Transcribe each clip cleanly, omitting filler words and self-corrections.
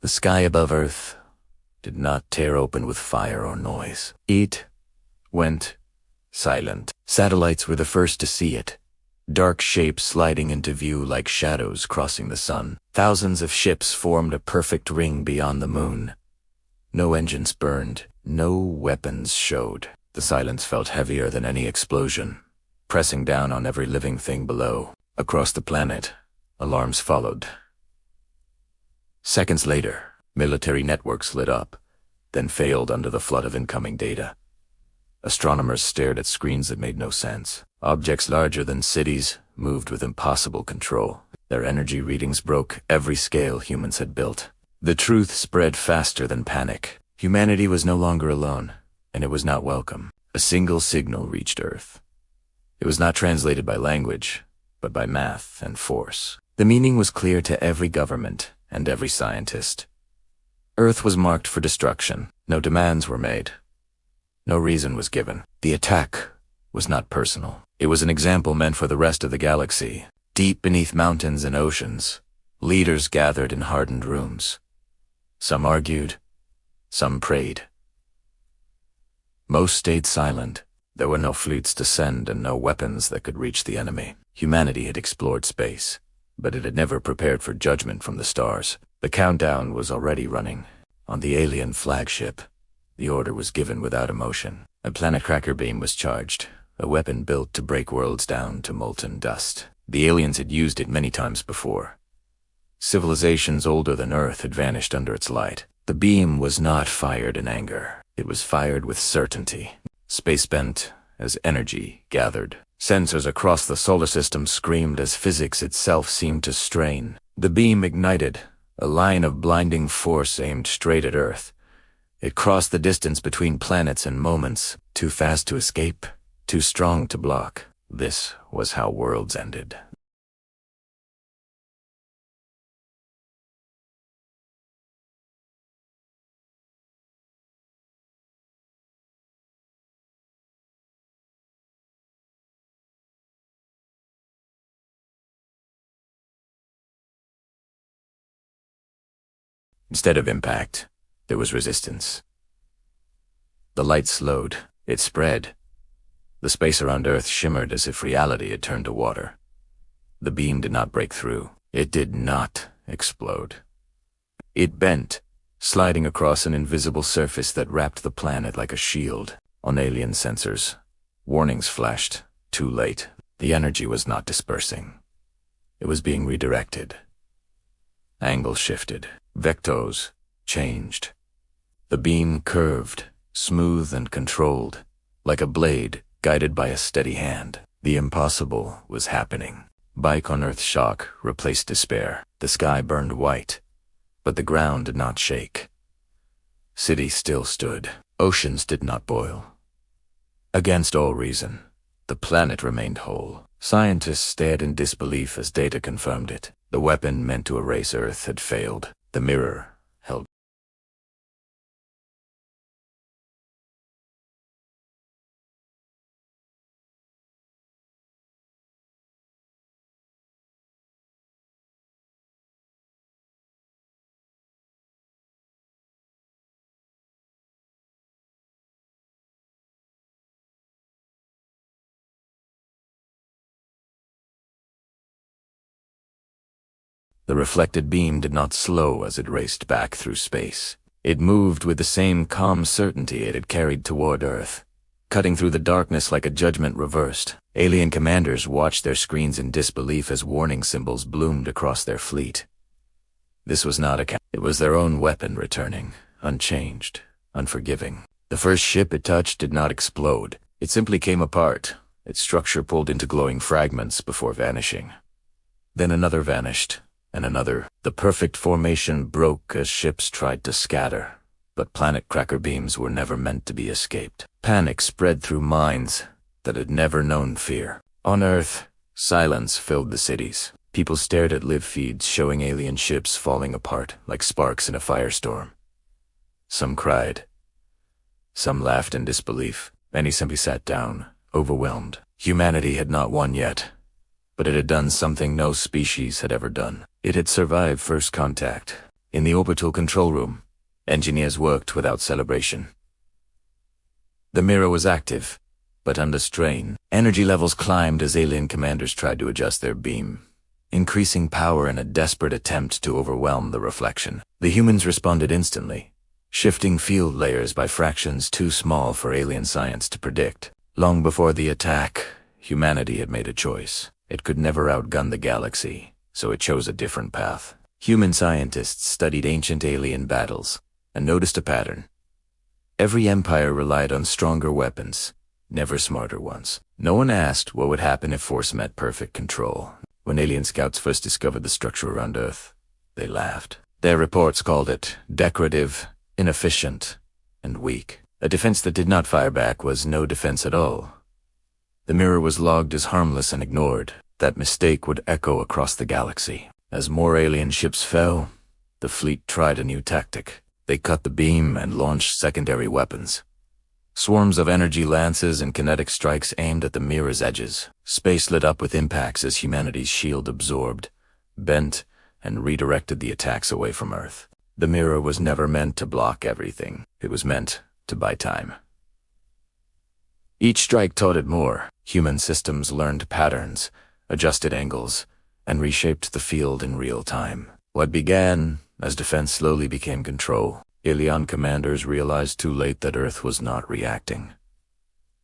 The sky above Earth did not tear open with fire or noise. It went silent. Satellites were the first to see it, dark shapes sliding into view like shadows crossing the sun. Thousands of ships formed a perfect ring beyond the moon. No engines burned, no weapons showed. The silence felt heavier than any explosion, pressing down on every living thing below. Across the planet, alarms followed. Seconds later, military networks lit up, then failed under the flood of incoming data. Astronomers stared at screens that made no sense. Objects larger than cities moved with impossible control. Their energy readings broke every scale humans had built. The truth spread faster than panic. Humanity was no longer alone, and it was not welcome. A single signal reached Earth. It was not translated by language, but by math and force. The meaning was clear to every government and every scientist. Earth was marked for destruction. No demands were made. No reason was given. The attack was not personal. It was an example meant for the rest of the galaxy. Deep beneath mountains and oceans, leaders gathered in hardened rooms. Some argued, some prayed. Most stayed silent. There were no fleets to send and no weapons that could reach the enemy. Humanity had explored space, but it had never prepared for judgment from the stars. The countdown was already running. On the alien flagship, the order was given without emotion. A planet cracker beam was charged, a weapon built to break worlds down to molten dust. The aliens had used it many times before. Civilizations older than Earth had vanished under its light. The beam was not fired in anger. It was fired with certainty. Space bent as energy gathered. Sensors across the solar system screamed as physics itself seemed to strain. The beam ignited, a line of blinding force aimed straight at Earth. It crossed the distance between planets in moments, too fast to escape, too strong to block. This was how worlds ended. Instead of impact, there was resistance. The light slowed. It spread. The space around Earth shimmered as if reality had turned to water. The beam did not break through. It did not explode. It bent, sliding across an invisible surface that wrapped the planet like a shield. On alien sensors, warnings flashed. Too late. The energy was not dispersing. It was being redirected. Angle shifted. Vectors changed. The beam curved, smooth and controlled, like a blade guided by a steady hand. The impossible was happening. Baikonur's shock replaced despair. The sky burned white, but the ground did not shake. Cities still stood. Oceans did not boil. Against all reason, the planet remained whole. Scientists stared in disbelief as data confirmed it. The weapon meant to erase Earth had failed. The mirror held. The reflected beam did not slow as it raced back through space. It moved with the same calm certainty it had carried toward Earth, cutting through the darkness like a judgment reversed. Alien commanders watched their screens in disbelief as warning symbols bloomed across their fleet. This was not a it was their own weapon returning, unchanged, unforgiving. The first ship it touched did not explode. It simply came apart, its structure pulled into glowing fragments before vanishing. Then another vanished. And another. The perfect formation broke as ships tried to scatter, but planet cracker beams were never meant to be escaped. Panic spread through minds that had never known fear. On Earth, silence filled the cities. People stared at live feeds showing alien ships falling apart like sparks in a firestorm. Some cried. Some laughed in disbelief. Many simply sat down, overwhelmed. Humanity had not won yet, but it had done something no species had ever done. It had survived first contact. In the orbital control room, engineers worked without celebration. The mirror was active, but under strain. Energy levels climbed as alien commanders tried to adjust their beam, increasing power in a desperate attempt to overwhelm the reflection. The humans responded instantly, shifting field layers by fractions too small for alien science to predict. Long before the attack, humanity had made a choice. It could never outgun the galaxy, so it chose a different path. Human scientists studied ancient alien battles and noticed a pattern. Every empire relied on stronger weapons, never smarter ones. No one asked what would happen if force met perfect control. When alien scouts first discovered the structure around Earth, they laughed. Their reports called it decorative, inefficient, and weak. A defense that did not fire back was no defense at all. The mirror was logged as harmless and ignored. That mistake would echo across the galaxy. As more alien ships fell, the fleet tried a new tactic. They cut the beam and launched secondary weapons. Swarms of energy lances and kinetic strikes aimed at the mirror's edges. Space lit up with impacts as humanity's shield absorbed, bent, and redirected the attacks away from Earth. The mirror was never meant to block everything. It was meant to buy time. Each strike taught it more. Human systems learned patterns, adjusted angles, and reshaped the field in real time. What began as defense slowly became control. Alien commanders realized too late that Earth was not reacting.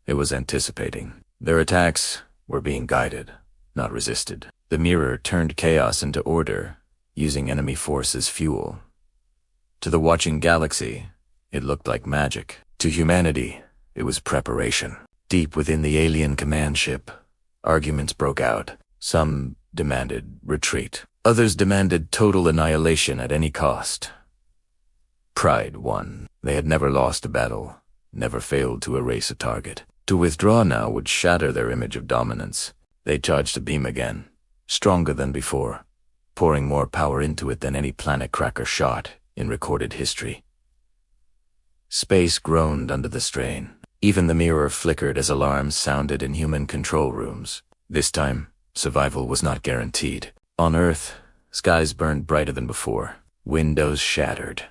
It was anticipating. Their attacks were being guided, not resisted. The mirror turned chaos into order, using enemy force as fuel. To the watching galaxy, it looked like magic. To humanity, it was preparation. Deep within the alien command ship, arguments broke out. Some demanded retreat. Others demanded total annihilation at any cost. Pride won. They had never lost a battle, never failed to erase a target. To withdraw now would shatter their image of dominance. They charged a beam again, stronger than before, pouring more power into it than any planet cracker shot in recorded history. Space groaned under the strain. Even the mirror flickered as alarms sounded in human control rooms. This time, survival was not guaranteed. On Earth, skies burned brighter than before. Windows shattered.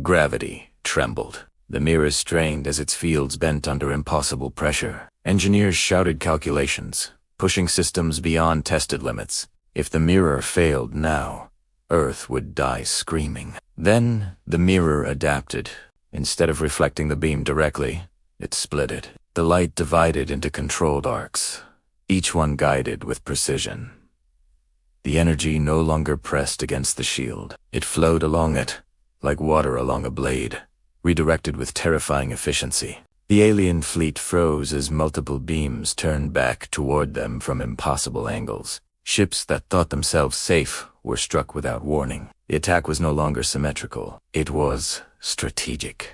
Gravity trembled. The mirror strained as its fields bent under impossible pressure. Engineers shouted calculations, pushing systems beyond tested limits. If the mirror failed now, Earth would die screaming. Then the mirror adapted. Instead of reflecting the beam directly, it split it. The light divided into controlled arcs, each one guided with precision. The energy no longer pressed against the shield. It flowed along it, like water along a blade, redirected with terrifying efficiency. The alien fleet froze as multiple beams turned back toward them from impossible angles. Ships that thought themselves safe were struck without warning. The attack was no longer symmetrical. It was strategic.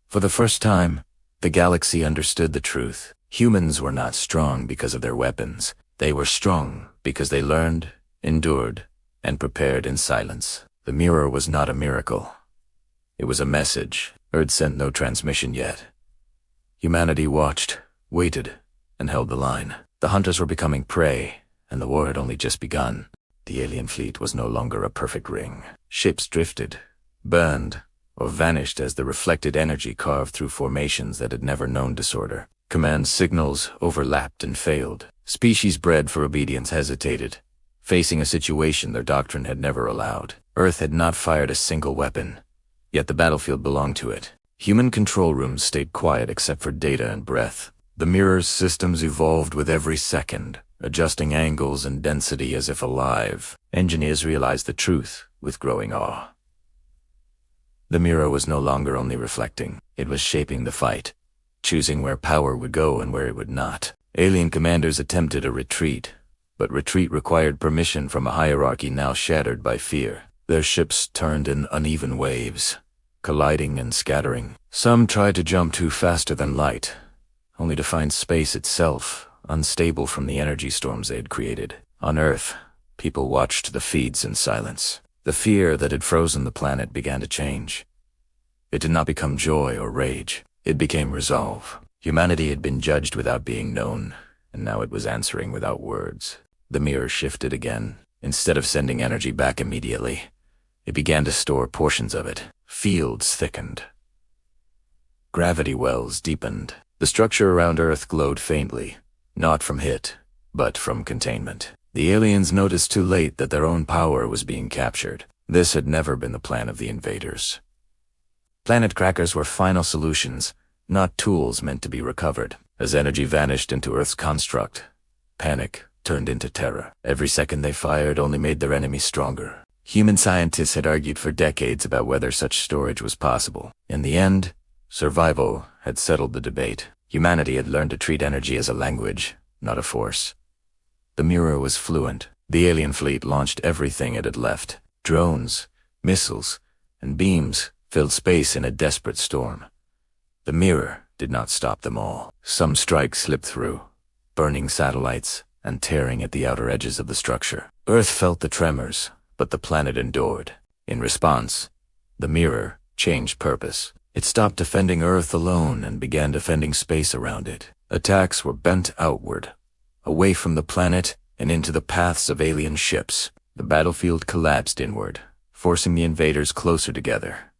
For the first time, the galaxy understood the truth. Humans were not strong because of their weapons. They were strong because they learned, endured, and prepared in silence. The mirror was not a miracle. It was a message. Earth sent no transmission yet. Humanity watched, waited, and held the line. The hunters were becoming prey, and the war had only just begun. The alien fleet was no longer a perfect ring. Ships drifted, burned, or vanished as the reflected energy carved through formations that had never known disorder. Command signals overlapped and failed. Species bred for obedience hesitated, facing a situation their doctrine had never allowed. Earth had not fired a single weapon, yet the battlefield belonged to it. Human control rooms stayed quiet except for data and breath. The mirror's systems evolved with every second, adjusting angles and density as if alive. Engineers realized the truth with growing awe. The mirror was no longer only reflecting, it was shaping the fight, choosing where power would go and where it would not. Alien commanders attempted a retreat, but retreat required permission from a hierarchy now shattered by fear. Their ships turned in uneven waves, colliding and scattering. Some tried to jump too faster than light, only to find space itself unstable from the energy storms they had created. On Earth, people watched the feeds in silence. The fear that had frozen the planet began to change. It did not become joy or rage. It became resolve. Humanity had been judged without being known, and now it was answering without words. The mirror shifted again. Instead of sending energy back immediately, It began to store portions of it. Fields thickened. Gravity wells deepened. The structure around Earth glowed faintly, not from hit, but from containment. The aliens noticed too late that their own power was being captured. This had never been the plan of the invaders. Planet crackers were final solutions, not tools meant to be recovered. As energy vanished into Earth's construct, panic turned into terror. Every second they fired only made their enemy stronger. Human scientists had argued for decades about whether such storage was possible. In the end, survival had settled the debate. Humanity had learned to treat energy as a language, not a force. The mirror was fluent. The alien fleet launched everything it had left. Drones, missiles, and beams filled space in a desperate storm. The mirror did not stop them all. Some strikes slipped through, burning satellites and tearing at the outer edges of the structure. Earth felt the tremors, but the planet endured. In response, the mirror changed purpose. It stopped defending Earth alone and began defending space around it. Attacks were bent outward, away from the planet and into the paths of alien ships. The battlefield collapsed inward, forcing the invaders closer together.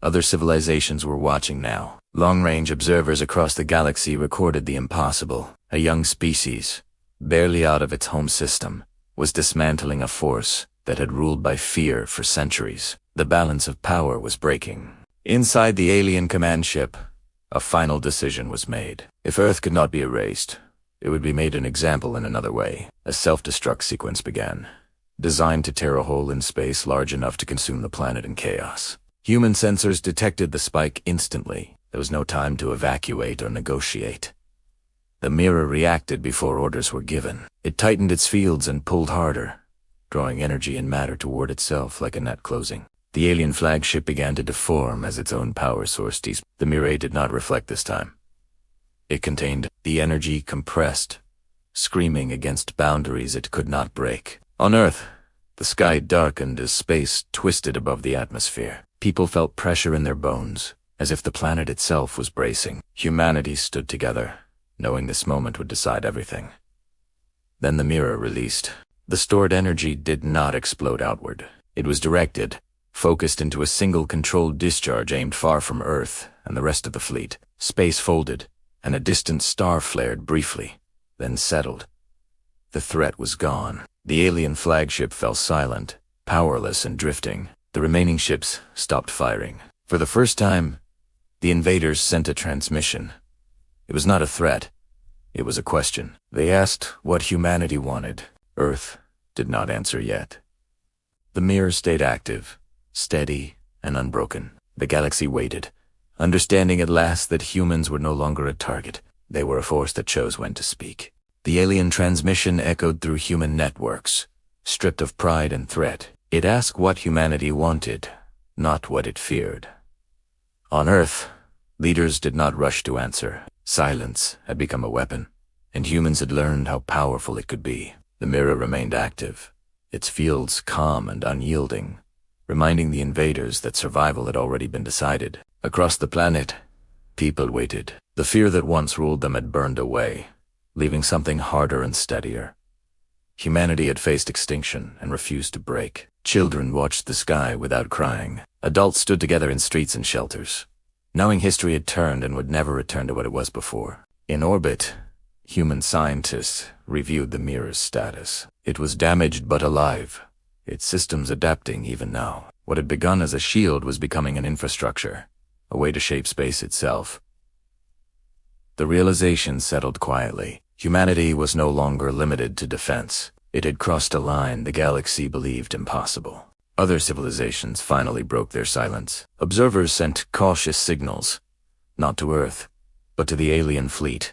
Other civilizations were watching now. Long-range observers across the galaxy recorded the impossible. A young species, barely out of its home system, was dismantling a force that had ruled by fear for centuries. The balance of power was breaking. Inside the alien command ship, a final decision was made. If Earth could not be erased, it would be made an example in another way. A self-destruct sequence began, designed to tear a hole in space large enough to consume the planet in chaos. Human sensors detected the spike instantly. There was no time to evacuate or negotiate. The mirror reacted before orders were given. It tightened its fields and pulled harder, drawing energy and matter toward itself like a net closing. The alien flagship began to deform as its own power source The mirror did not reflect this time. It contained the energy compressed, screaming against boundaries it could not break. On Earth, the sky darkened as space twisted above the atmosphere. People felt pressure in their bones, as if the planet itself was bracing. Humanity stood together, knowing this moment would decide everything. Then the mirror released. The stored energy did not explode outward. It was directed, focused into a single controlled discharge aimed far from Earth and the rest of the fleet. Space folded, and a distant star flared briefly, then settled. The threat was gone. The alien flagship fell silent, powerless and drifting. The remaining ships stopped firing. For the first time, the invaders sent a transmission. It was not a threat. It was a question. They asked what humanity wanted. Earth did not answer yet. The mirror stayed active, steady and unbroken. The galaxy waited, understanding at last that humans were no longer a target. They were a force that chose when to speak. The alien transmission echoed through human networks, stripped of pride and threat. It asked what humanity wanted, not what it feared. On Earth, leaders did not rush to answer. Silence had become a weapon, and humans had learned how powerful it could be. The mirror remained active, its fields calm and unyielding, reminding the invaders that survival had already been decided. Across the planet, people waited. The fear that once ruled them had burned away, leaving something harder and steadier. Humanity had faced extinction and refused to break. Children watched the sky without crying. Adults stood together in streets and shelters, knowing history had turned and would never return to what it was before. In orbit, human scientists reviewed the mirror's status. It was damaged but alive, its systems adapting even now. What had begun as a shield was becoming an infrastructure, a way to shape space itself. The realization settled quietly. Humanity was no longer limited to defense. It had crossed a line the galaxy believed impossible. Other civilizations finally broke their silence. Observers sent cautious signals, not to Earth, but to the alien fleet.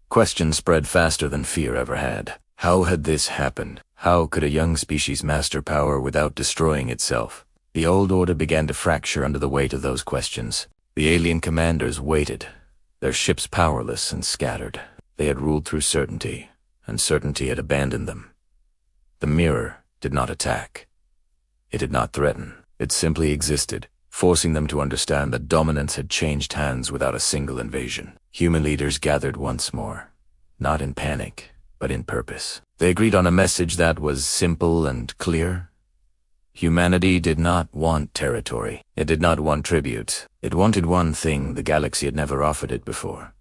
Questions spread faster than fear ever had. How had this happened? How could a young species master power without destroying itself? The old order began to fracture under the weight of those questions. The alien commanders waited, their ships powerless and scattered. They had ruled through certainty, and certainty had abandoned them. The mirror did not attack. It did not threaten. It simply existed, forcing them to understand that dominance had changed hands without a single invasion. Human leaders gathered once more, not in panic, but in purpose. They agreed on a message that was simple and clear. Humanity did not want territory. It did not want tribute. It wanted one thing the galaxy had never offered it before: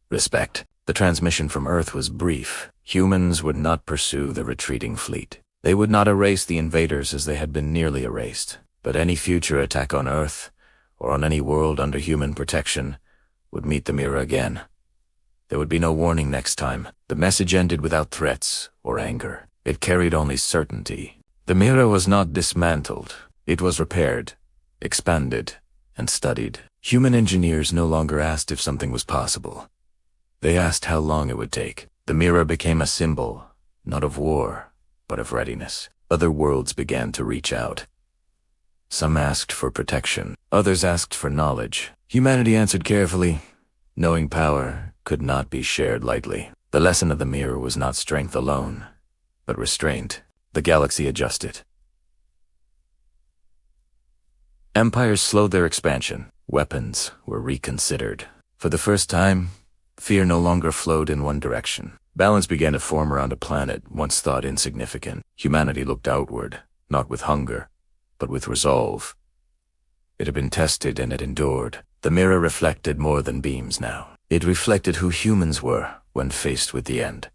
respect. The transmission from Earth was brief. Humans would not pursue the retreating fleet. They would not erase the invaders as they had been nearly erased. But any future attack on Earth, or on any world under human protection, would meet the mirror again. There would be no warning next time. The message ended without threats or anger. It carried only certainty. The mirror was not dismantled. It was repaired, expanded, and studied. Human engineers no longer asked if something was possible. They asked how long it would take. The mirror became a symbol, not of war, but of readiness. Other worlds began to reach out. Some asked for protection. Others asked for knowledge. Humanity answered carefully. Knowing power could not be shared lightly. The lesson of the mirror was not strength alone, but restraint. The galaxy adjusted. Empires slowed their expansion. Weapons were reconsidered. For the first time, fear no longer flowed in one direction. Balance began to form around a planet once thought insignificant. Humanity looked outward, not with hunger, but with resolve. It had been tested and it endured. The mirror reflected more than beams now. It reflected who humans were when faced with the end.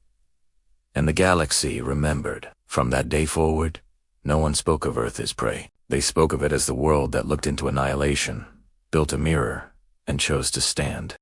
And the galaxy remembered. From that day forward, no one spoke of Earth as prey. They spoke of it as the world that looked into annihilation, built a mirror, and chose to stand.